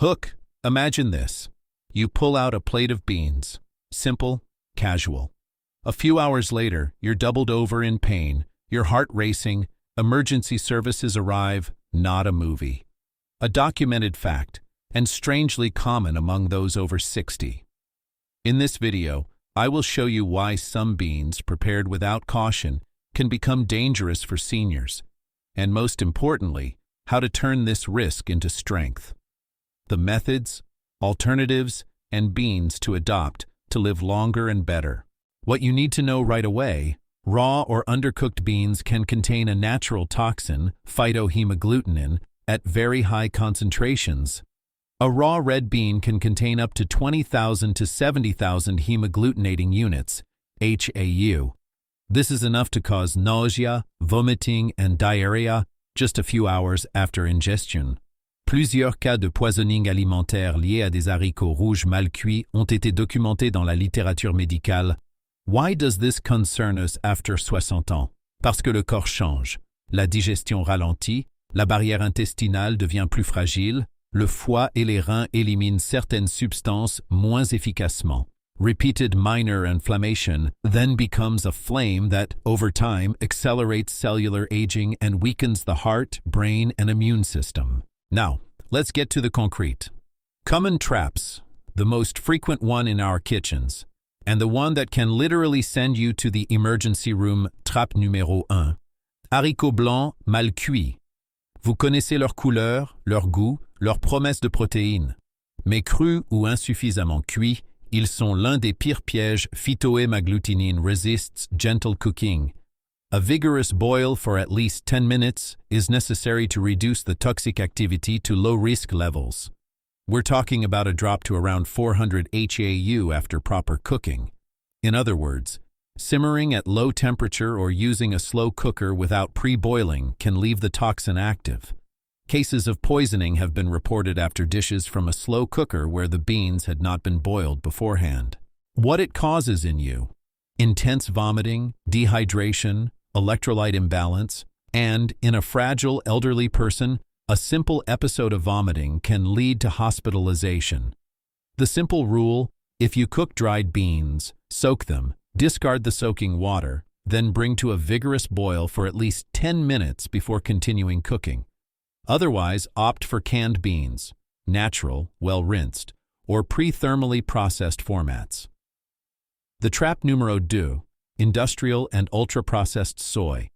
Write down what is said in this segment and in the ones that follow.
Hook, imagine this. You pull out a plate of beans. Simple, casual. A few hours later, you're doubled over in pain, your heart racing, emergency services arrive, not a movie. A documented fact, and strangely common among those over 60. In this video, I will show you why some beans prepared without caution can become dangerous for seniors, and most importantly, how to turn this risk into strength. The methods, alternatives, and beans to adopt to live longer and better. What you need to know right away: raw or undercooked beans can contain a natural toxin, phytohemagglutinin, at very high concentrations. A raw red bean can contain up to 20,000 to 70,000 hemagglutinating units, HAU. This is enough to cause nausea, vomiting, and diarrhea just a few hours after ingestion. Plusieurs cas de poisoning alimentaire liés à des haricots rouges mal cuits ont été documentés dans la littérature médicale. Why does this concern us after 60 ans? Parce que le corps change. La digestion ralentit, la barrière intestinale devient plus fragile, le foie et les reins éliminent certaines substances moins efficacement. Repeated minor inflammation then becomes a flame that, over time, accelerates cellular aging and weakens the heart, brain, and immune system. Now, let's get to the concrete. Common traps, the most frequent one in our kitchens, and the one that can literally send you to the emergency room, trappe numéro 1. Haricots blancs mal cuits. Vous connaissez leur couleur, leur goût, leur promesse de protéines. Mais crus ou insuffisamment cuits, ils sont l'un des pires pièges. Phytohemagglutinin resists gentle cooking. A vigorous boil for at least 10 minutes is necessary to reduce the toxic activity to low-risk levels. We're talking about a drop to around 400 HAU after proper cooking. In other words, simmering at low temperature or using a slow cooker without pre-boiling can leave the toxin active. Cases of poisoning have been reported after dishes from a slow cooker where the beans had not been boiled beforehand. What it causes in you: intense vomiting, dehydration, electrolyte imbalance, and, in a fragile elderly person, a simple episode of vomiting can lead to hospitalization. The simple rule: if you cook dried beans, soak them, discard the soaking water, then bring to a vigorous boil for at least 10 minutes before continuing cooking. Otherwise, opt for canned beans, natural, well-rinsed, or pre-thermally processed formats. The trap numéro 2, industrial and ultra-processed soy.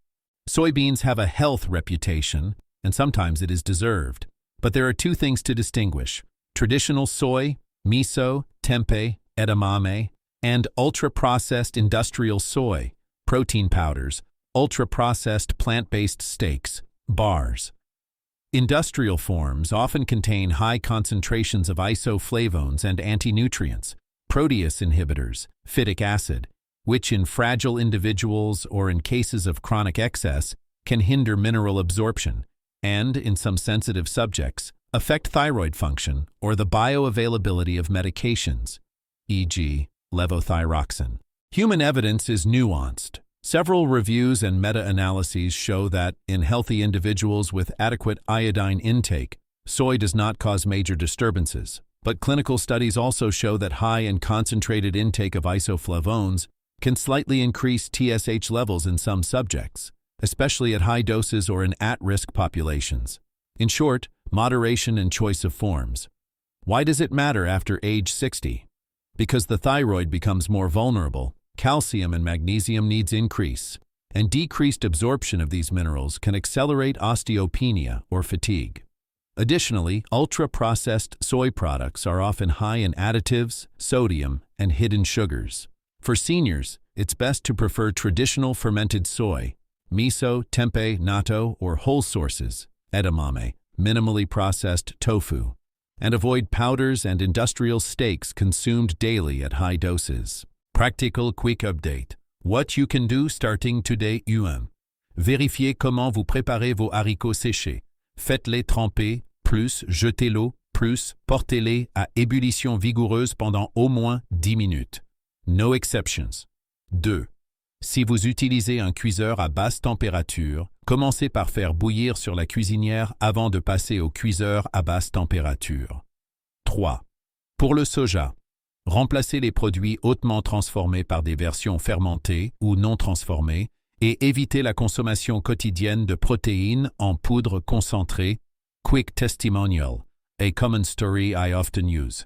Soybeans have a health reputation, and sometimes it is deserved. But there are two things to distinguish: traditional soy, miso, tempeh, edamame, and ultra-processed industrial soy, protein powders, ultra-processed plant-based steaks, bars. Industrial forms often contain high concentrations of isoflavones and anti-nutrients, protease inhibitors, phytic acid, which in fragile individuals or in cases of chronic excess can hinder mineral absorption and, in some sensitive subjects, affect thyroid function or the bioavailability of medications, e.g., levothyroxine. Human evidence is nuanced. Several reviews and meta-analyses show that, in healthy individuals with adequate iodine intake, soy does not cause major disturbances. But clinical studies also show that high and concentrated intake of isoflavones can slightly increase TSH levels in some subjects, especially at high doses or in at-risk populations. In short, moderation and choice of forms. Why does it matter after age 60? Because the thyroid becomes more vulnerable, calcium and magnesium needs increase, and decreased absorption of these minerals can accelerate osteopenia or fatigue. Additionally, ultra-processed soy products are often high in additives, sodium, and hidden sugars. For seniors, it's best to prefer traditional fermented soy, miso, tempeh, natto, or whole sources, edamame, minimally processed tofu, and avoid powders and industrial steaks consumed daily at high doses. Practical quick update. What you can do starting today. 1. Vérifiez comment vous préparez vos haricots séchés. Faites-les tremper, plus jetez l'eau, plus portez-les à ébullition vigoureuse pendant au moins 10 minutes. No exceptions. 2. Si vous utilisez un cuiseur à basse température, commencez par faire bouillir sur la cuisinière avant de passer au cuiseur à basse température. 3. Pour le soja, remplacez les produits hautement transformés par des versions fermentées ou non transformées et évitez la consommation quotidienne de protéines en poudre concentrée. Quick testimonial, a common story I often use.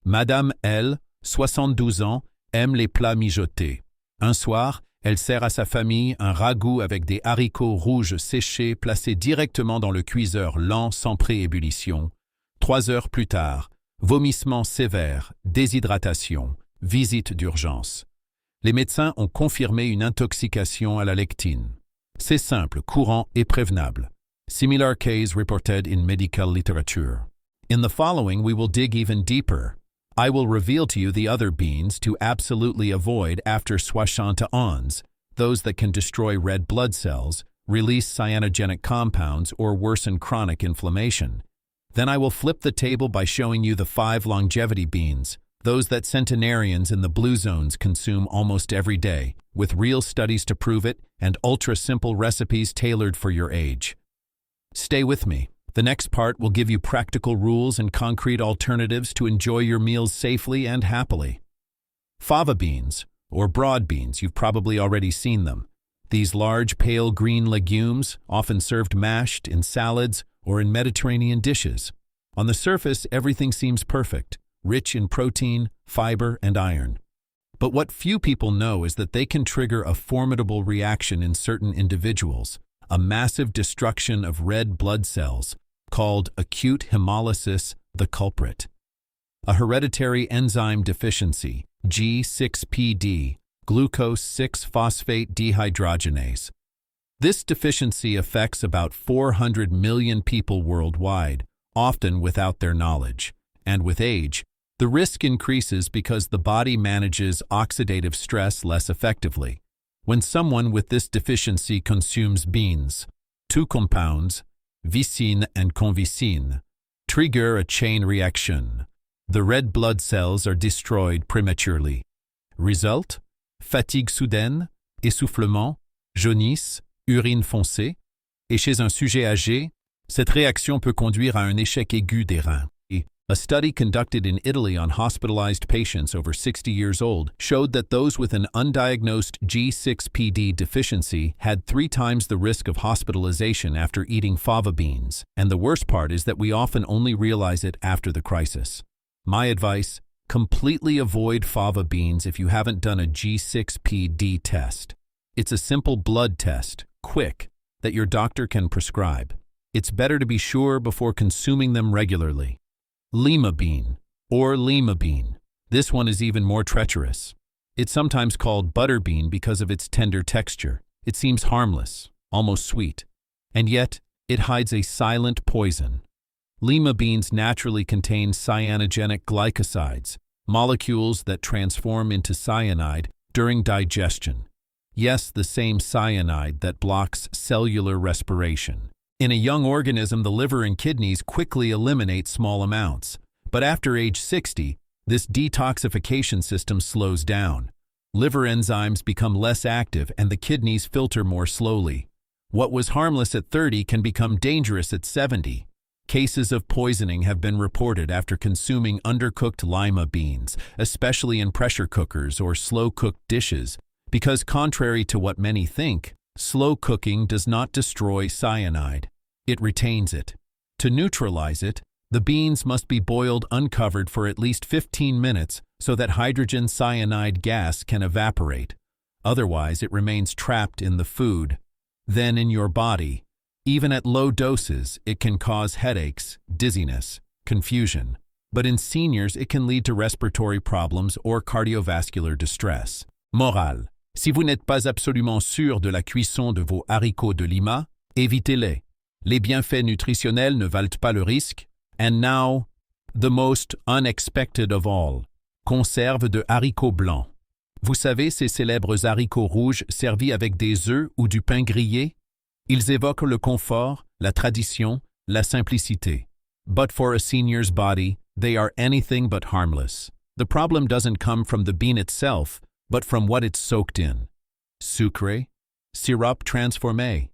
Madame L, 72 ans, aime les plats mijotés. Un soir, elle sert à sa famille un ragoût avec des haricots rouges séchés placés directement dans le cuiseur lent sans préébullition. 3 heures plus tard, vomissements sévères, déshydratation, visite d'urgence. Les médecins ont confirmé une intoxication à la lectine. C'est simple, courant et prévenable. Similar case reported in medical literature. In the following, we will dig even deeper. I will reveal to you the other beans to absolutely avoid after 71 those that can destroy red blood cells, release cyanogenic compounds, or worsen chronic inflammation. Then I will flip the table by showing you the 5 longevity beans, those that centenarians in the blue zones consume almost every day, with real studies to prove it and ultra-simple recipes tailored for your age. Stay with me. The next part will give you practical rules and concrete alternatives to enjoy your meals safely and happily. Fava beans, or broad beans, you've probably already seen them. These large pale green legumes, often served mashed in salads or in Mediterranean dishes. On the surface, everything seems perfect, rich in protein, fiber, and iron. But what few people know is that they can trigger a formidable reaction in certain individuals, a massive destruction of red blood cells, called acute hemolysis, the culprit. A hereditary enzyme deficiency, G6PD, glucose 6-phosphate dehydrogenase. This deficiency affects about 400 million people worldwide, often without their knowledge. And with age, the risk increases because the body manages oxidative stress less effectively. When someone with this deficiency consumes beans, 2 compounds, vicine and convicine, trigger a chain reaction. The red blood cells are destroyed prematurely. Result? Fatigue soudaine, essoufflement, jaunisse, urine foncée. Et chez un sujet âgé, cette réaction peut conduire à un échec aigu des reins. A study conducted in Italy on hospitalized patients over 60 years old showed that those with an undiagnosed G6PD deficiency had 3 times the risk of hospitalization after eating fava beans, and the worst part is that we often only realize it after the crisis. My advice: completely avoid fava beans if you haven't done a G6PD test. It's a simple blood test, quick, that your doctor can prescribe. It's better to be sure before consuming them regularly. Lima bean, or lima bean. This one is even more treacherous. It's sometimes called butter bean because of its tender texture. It seems harmless, almost sweet, and yet it hides a silent poison. Lima beans naturally contain cyanogenic glycosides, molecules that transform into cyanide during digestion. Yes, the same cyanide that blocks cellular respiration. In a young organism, the liver and kidneys quickly eliminate small amounts. But after age 60, this detoxification system slows down. Liver enzymes become less active and the kidneys filter more slowly. What was harmless at 30 can become dangerous at 70. Cases of poisoning have been reported after consuming undercooked lima beans, especially in pressure cookers or slow-cooked dishes, because contrary to what many think, slow cooking does not destroy cyanide. It retains it. To neutralize it, the beans must be boiled uncovered for at least 15 minutes so that hydrogen cyanide gas can evaporate. Otherwise, it remains trapped in the food. Then in your body, even at low doses, it can cause headaches, dizziness, confusion. But in seniors, it can lead to respiratory problems or cardiovascular distress. Morale: si vous n'êtes pas absolument sûr de la cuisson de vos haricots de Lima, évitez-les. Les bienfaits nutritionnels ne valent pas le risque. And now, the most unexpected of all, conserve de haricots blancs. Vous savez ces célèbres haricots rouges servis avec des œufs ou du pain grillé? Ils évoquent le confort, la tradition, la simplicité. But for a senior's body, they are anything but harmless. The problem doesn't come from the bean itself, but from what it's soaked in. Sucre, sirop transformé,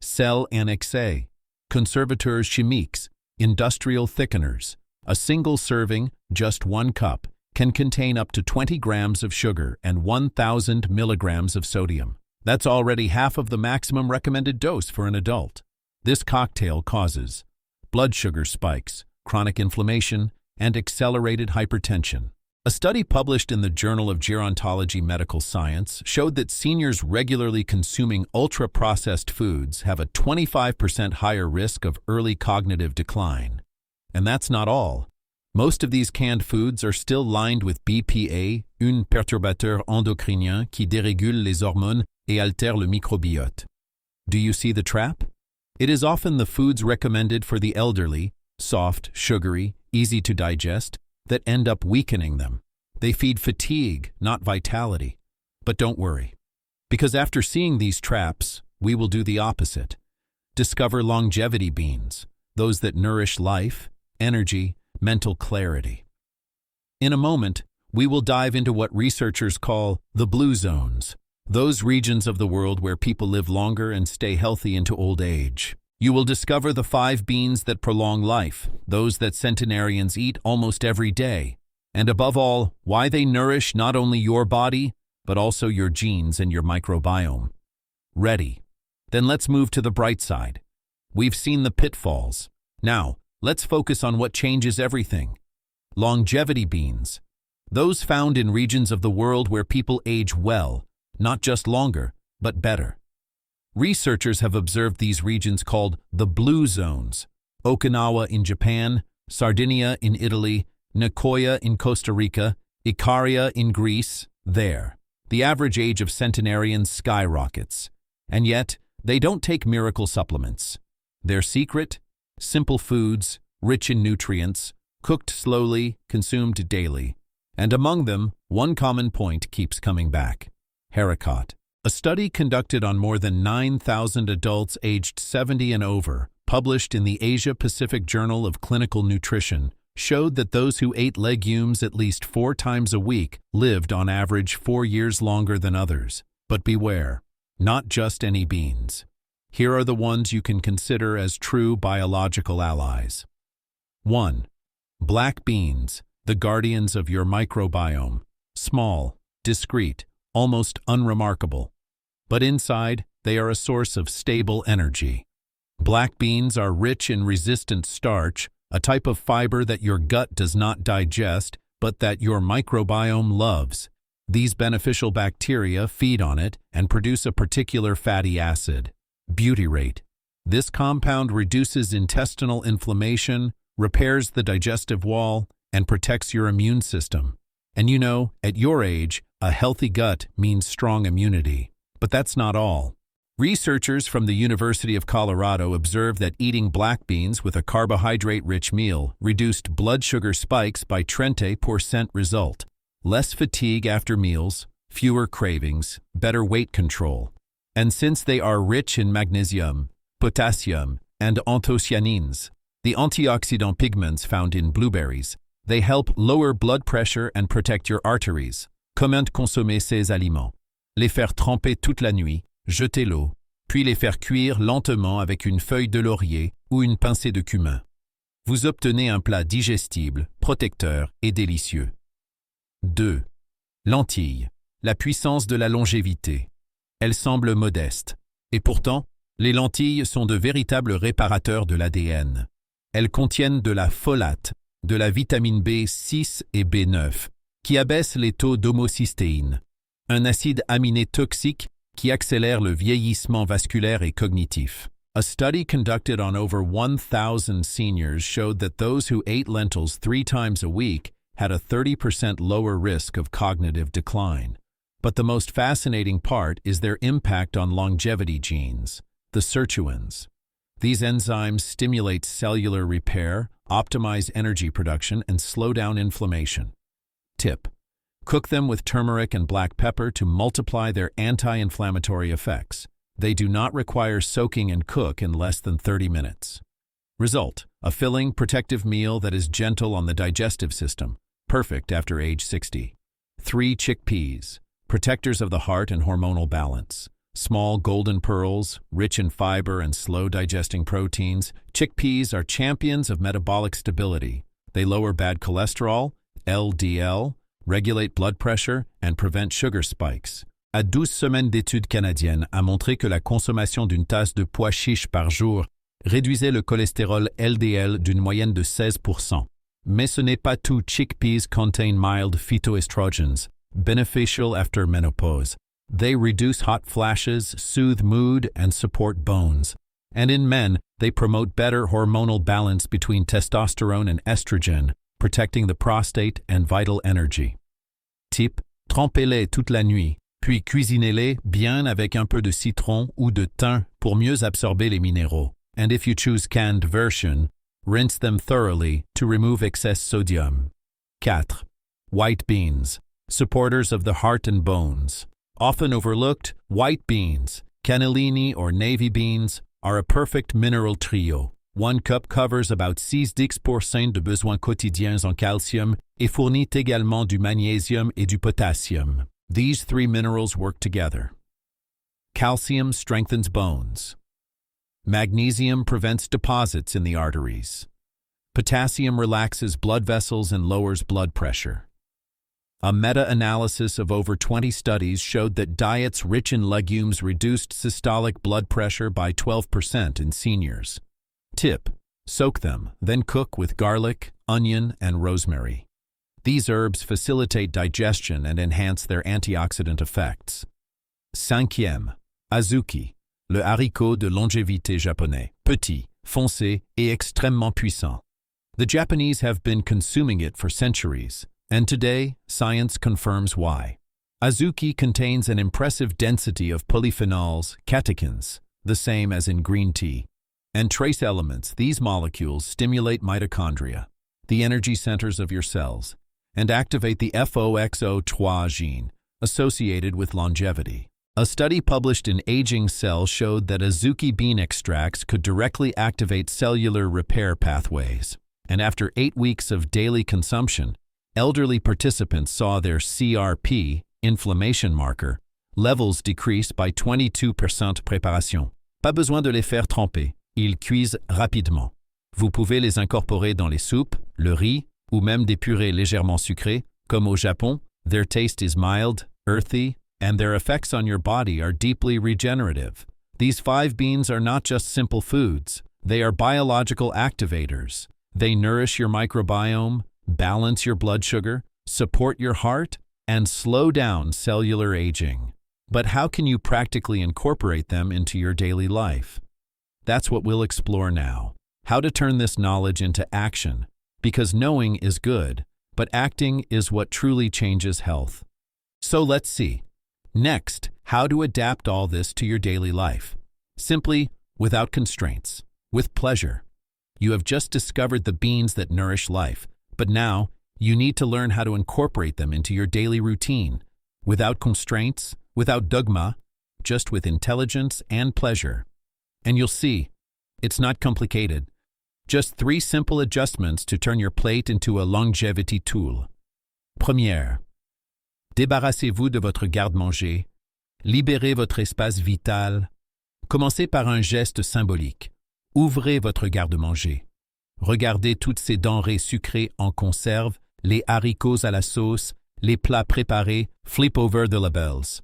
sel annexé, conservateurs chimiques, industrial thickeners, A single serving, just 1 cup, can contain up to 20 grams of sugar and 1,000 milligrams of sodium. That's already half of the maximum recommended dose for an adult. This cocktail causes blood sugar spikes, chronic inflammation, and accelerated hypertension. A study published in the Journal of Gerontology Medical Science showed that seniors regularly consuming ultra-processed foods have a 25% higher risk of early cognitive decline. And that's not all. Most of these canned foods are still lined with BPA, un perturbateur endocrinien qui dérégule les hormones et altère le microbiote. Do you see the trap? It is often the foods recommended for the elderly, soft, sugary, easy to digest, that end up weakening them. They feed fatigue, not vitality. But don't worry, because after seeing these traps, we will do the opposite. Discover longevity beans, those that nourish life, energy, mental clarity. In a moment, we will dive into what researchers call the blue zones, those regions of the world where people live longer and stay healthy into old age. You will discover the 5 beans that prolong life, those that centenarians eat almost every day, and above all, why they nourish not only your body, but also your genes and your microbiome. Ready? Then let's move to the bright side. We've seen the pitfalls. Now, let's focus on what changes everything. Longevity beans. Those found in regions of the world where people age well, not just longer, but better. Researchers have observed these regions called the blue zones: Okinawa in Japan, Sardinia in Italy, Nicoya in Costa Rica, Ikaria in Greece. There, the average age of centenarians skyrockets. And yet, they don't take miracle supplements. Their secret? Simple foods, rich in nutrients, cooked slowly, consumed daily. And among them, one common point keeps coming back: haricot. A study conducted on more than 9,000 adults aged 70 and over, published in the Asia-Pacific Journal of Clinical Nutrition, showed that those who ate legumes at least 4 times a week lived on average 4 years longer than others. But beware, not just any beans. Here are the ones you can consider as true biological allies. 1. Black beans, the guardians of your microbiome. Small, discreet, almost unremarkable. But inside, they are a source of stable energy. Black beans are rich in resistant starch, a type of fiber that your gut does not digest, but that your microbiome loves. These beneficial bacteria feed on it and produce a particular fatty acid, butyrate. This compound reduces intestinal inflammation, repairs the digestive wall, and protects your immune system. And you know, at your age, a healthy gut means strong immunity. But that's not all. Researchers from the University of Colorado observed that eating black beans with a carbohydrate-rich meal reduced blood sugar spikes by 30%. Result: less fatigue after meals, fewer cravings, better weight control. And since they are rich in magnesium, potassium, and anthocyanins, the antioxidant pigments found in blueberries, they help lower blood pressure and protect your arteries. Comment consommer ces aliments? Les faire tremper toute la nuit, jeter l'eau, puis les faire cuire lentement avec une feuille de laurier ou une pincée de cumin. Vous obtenez un plat digestible, protecteur et délicieux. 2. Lentilles, la puissance de la longévité. Elles semblent modestes. Et pourtant, les lentilles sont de véritables réparateurs de l'ADN. Elles contiennent de la folate, de la vitamine B6 et B9, qui abaissent les taux d'homocystéine, un acide aminé toxique qui accélère le vieillissement vasculaire et cognitif. A study conducted on over 1,000 seniors showed that those who ate lentils 3 times a week had a 30% lower risk of cognitive decline. But the most fascinating part is their impact on longevity genes, the sirtuins. These enzymes stimulate cellular repair, optimize energy production, and slow down inflammation. Tip: cook them with turmeric and black pepper to multiply their anti-inflammatory effects. They do not require soaking and cook in less than 30 minutes. Result: a filling, protective meal that is gentle on the digestive system, perfect after age 60. 3. Chickpeas, protectors of the heart and hormonal balance. Small golden pearls, rich in fiber and slow-digesting proteins, chickpeas are champions of metabolic stability. They lower bad cholesterol, LDL, regulate blood pressure, and prevent sugar spikes. À 12 semaines d'études canadiennes a montré que la consommation d'une tasse de pois chiches par jour réduisait le cholestérol LDL d'une moyenne de 16%. Mais ce n'est pas tout. Chickpeas contain mild phytoestrogens, beneficial after menopause. They reduce hot flashes, soothe mood, and support bones. And in men, they promote better hormonal balance between testosterone and estrogen, protecting the prostate and vital energy. Tip: trempez-les toute la nuit, puis cuisinez-les bien avec un peu de citron ou de thym pour mieux absorber les minéraux. And if you choose canned version, rinse them thoroughly to remove excess sodium. 4. White beans, supporters of the heart and bones. Often overlooked, white beans, cannellini or navy beans, are a perfect mineral trio. 1 cup covers about 6-10% de besoins quotidiens en calcium et fournit également du magnésium et du potassium. These 3 minerals work together. Calcium strengthens bones. Magnesium prevents deposits in the arteries. Potassium relaxes blood vessels and lowers blood pressure. A meta-analysis of over 20 studies showed that diets rich in legumes reduced systolic blood pressure by 12% in seniors. Tip: soak them, then cook with garlic, onion, and rosemary. These herbs facilitate digestion and enhance their antioxidant effects. 5. Azuki, le haricot de longévité japonais, petit, foncé, et extrêmement puissant. The Japanese have been consuming it for centuries, and today, science confirms why. Azuki contains an impressive density of polyphenols, catechins, the same as in green tea, and trace elements. These molecules stimulate mitochondria, the energy centers of your cells, and activate the FOXO3 gene, associated with longevity. A study published in Aging Cell showed that Azuki bean extracts could directly activate cellular repair pathways, and after 8 weeks of daily consumption, elderly participants saw their CRP, inflammation marker, levels decrease by 22%. Préparation. Pas besoin de les faire tremper, ils cuisent rapidement. Vous pouvez les incorporer dans les soupes, le riz, ou même des purées légèrement sucrées, comme au Japon. Their taste is mild, earthy, and their effects on your body are deeply regenerative. These 5 beans are not just simple foods, they are biological activators. They nourish your microbiome, balance your blood sugar, support your heart, and slow down cellular aging. But how can you practically incorporate them into your daily life? That's what we'll explore now. How to turn this knowledge into action, because knowing is good, but acting is what truly changes health. So let's see. Next, how to adapt all this to your daily life. Simply, without constraints, with pleasure. You have just discovered the beans that nourish life, but now you need to learn how to incorporate them into your daily routine, without constraints, without dogma, just with intelligence and pleasure. And you'll see, it's not complicated. Just 3 simple adjustments to turn your plate into a longevity tool. Première, débarrassez-vous de votre garde-manger, libérez votre espace vital. Commencez par un geste symbolique. Ouvrez votre garde-manger. Regardez toutes ces denrées sucrées en conserve, les haricots à la sauce, les plats préparés, flip over the labels.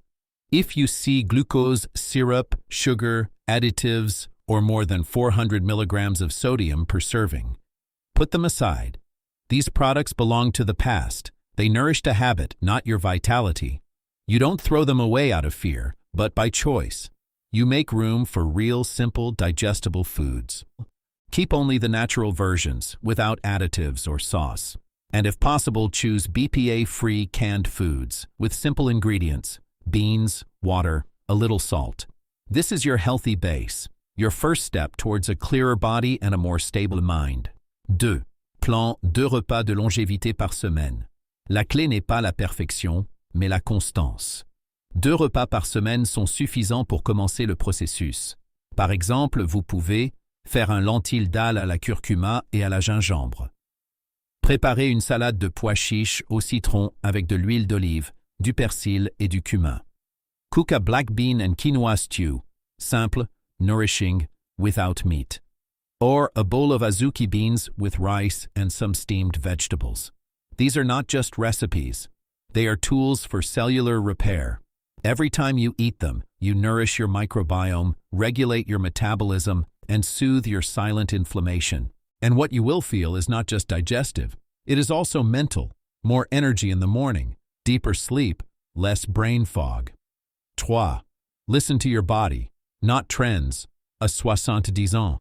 If you see glucose, syrup, sugar, additives, or more than 400 milligrams of sodium per serving, put them aside. These products belong to the past. They nourished a habit, not your vitality. You don't throw them away out of fear, but by choice. You make room for real, simple, digestible foods. Keep only the natural versions, without additives or sauce. And if possible, choose BPA-free canned foods, with simple ingredients, beans, water, a little salt. This is your healthy base, your first step towards a clearer body and a more stable mind. 2. Plan 2 repas de longévité par semaine. La clé n'est pas la perfection, mais la constance. 2 repas par semaine sont suffisants pour commencer le processus. Par exemple, vous pouvez faire un lentilles dalle à la curcuma et à la gingembre. Préparez une salade de pois chiches au citron avec de l'huile d'olive, du persil et du cumin. Cook a black bean and quinoa stew, simple, nourishing, without meat. or a bowl of azuki beans with rice and some steamed vegetables. These are not just recipes. They are tools for cellular repair. Every time you eat them, you nourish your microbiome, regulate your metabolism, and soothe your silent inflammation. And what you will feel is not just digestive, it is also mental. More energy in the morning, deeper sleep, less brain fog. 3. Listen to your body, not trends. A 70 ans.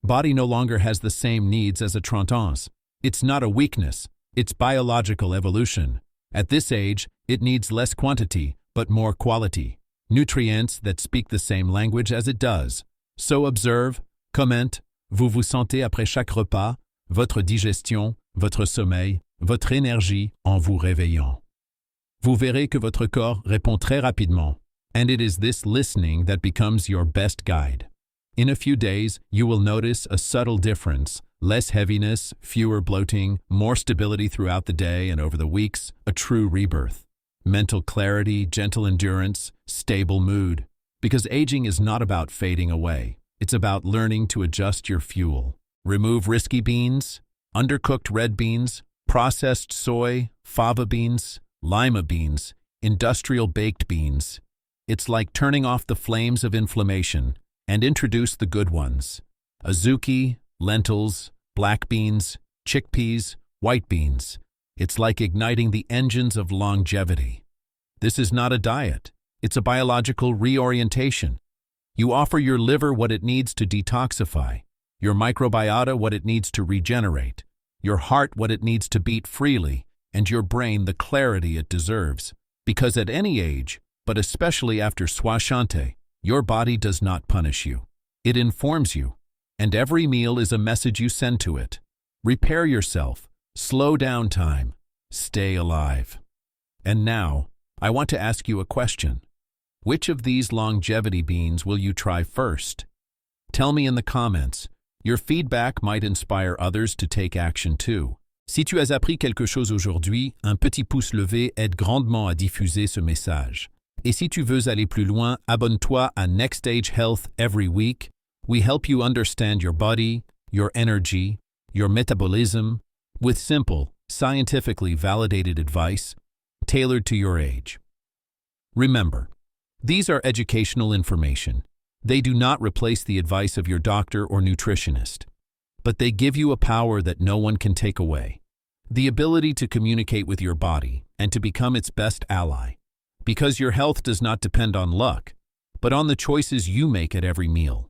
Body no longer has the same needs as a 30 ans. It's not a weakness, it's biological evolution. At this age, it needs less quantity, but more quality. Nutrients that speak the same language as it does. So observe, commente, vous vous sentez après chaque repas, votre digestion, votre sommeil, votre énergie en vous réveillant. Vous verrez que votre corps répond très rapidement, and it is this listening that becomes your best guide. In a few days, you will notice a subtle difference, less heaviness, fewer bloating, more stability throughout the day and over the weeks, a true rebirth. Mental clarity, gentle endurance, stable mood. Because aging is not about fading away. It's about learning to adjust your fuel. Remove risky beans, undercooked red beans, processed soy, fava beans, lima beans, industrial baked beans. It's like turning off the flames of inflammation and introduce the good ones. Azuki, lentils, black beans, chickpeas, white beans. It's like igniting the engines of longevity. This is not a diet. It's a biological reorientation. You offer your liver what it needs to detoxify, your microbiota what it needs to regenerate, your heart what it needs to beat freely, and your brain the clarity it deserves. Because at any age, but especially after 60, your body does not punish you. It informs you, and every meal is a message you send to it. Repair yourself, slow down time, stay alive. And now, I want to ask you a question. Which of these longevity beans will you try first? Tell me in the comments. Your feedback might inspire others to take action too. Si tu as appris quelque chose aujourd'hui, un petit pouce levé aide grandement à diffuser ce message. Et si tu veux aller plus loin, abonne-toi à Next Stage Health every week. We help you understand your body, your energy, your metabolism, with simple, scientifically validated advice tailored to your age. Remember, these are educational information. They do not replace the advice of your doctor or nutritionist, but they give you a power that no one can take away. The ability to communicate with your body and to become its best ally. Because your health does not depend on luck, but on the choices you make at every meal.